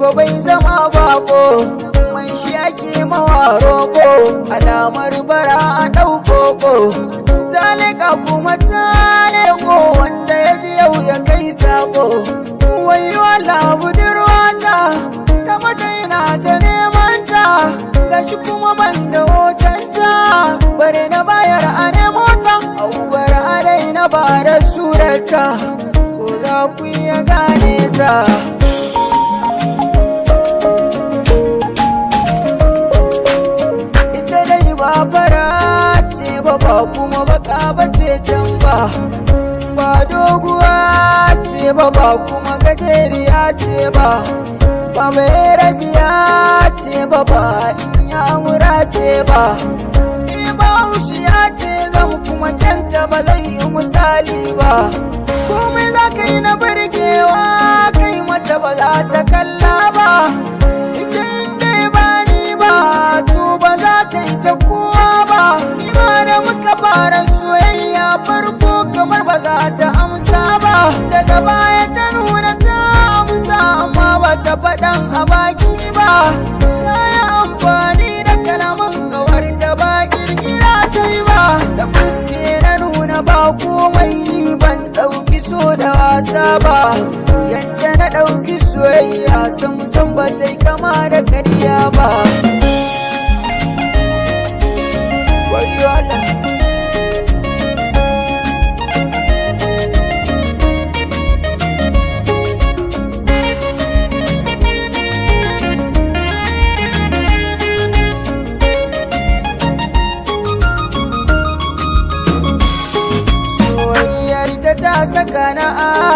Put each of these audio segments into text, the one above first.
ko bai zama bako, mai shi ake mawa roƙo, alamar bara a ɗaukoko. Talika kuma taleko wanda ya ji yau ya kai sako. Wayo Allah budurwata ta mata ina ta neman ta, gashi kuma ban da hotonta, bare na bayar a nemo ta, auwar a na bara surarta, ko za ku iya gane ta. Ita dai ba fara ce ba, ba kuma baka bace can ba, ba doguwa ce ba, ba kuma gajeriya ce ba, ba mai rabiya ce ba, ba inyamura ce ba, ni ba haushiya ce zan kuma kyanta ba zai yi misali ba. Komai za ka yi na burgewa kai mata ba za ta kalla ba, ita inda ba ni ba to ba za ta yi ta kowa ba. Ni ma da muka fara soyayya farko kamar ba za ta amsa ba, daga baya ta nuna ta amsa amma ba ta faɗan a baki ba. Ta yi amfani da kalaman kawar ta ba kirkira ta yi ba, da fuske na nuna ba komai ni ban ɗauki so da wasa ba, yadda na ɗauki soyayya sam ba ta yi kama da ƙarya ba. Wayo Allah. Ta saka na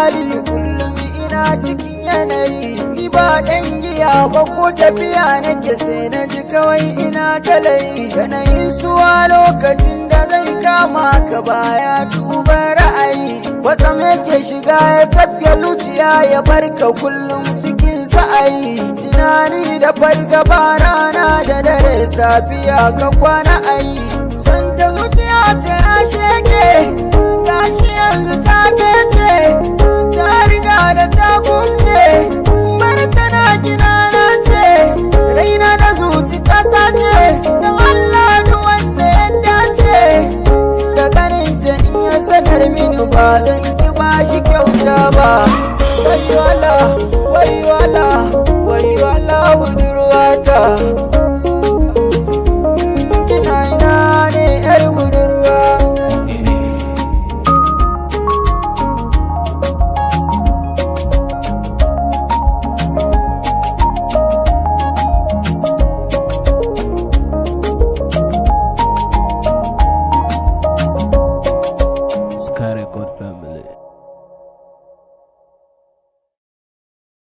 ali kullum ina cikin yanayi, ni ba ɗan giya ba ko tafiya nake sai na ji kawai ina talayi. Yanayin suwa lokacin da zai kama ka baya duba ra'ayi, watsam yake shiga ya tafiya zuciya ya barka kullum cikin sa'ayi. Tunani da fargaba rana da dare safiya ka kwana ayi, santa zuciya ta yashe ke gashi yanzu ta fece, ta riga da ta kumce, bar tana ginana ce, raina da zuci ta sace, don Allah duk wanda ya dace da ganinta in ya sanar mini ba zan ki ba shi kyauta ba. Wayo Allah.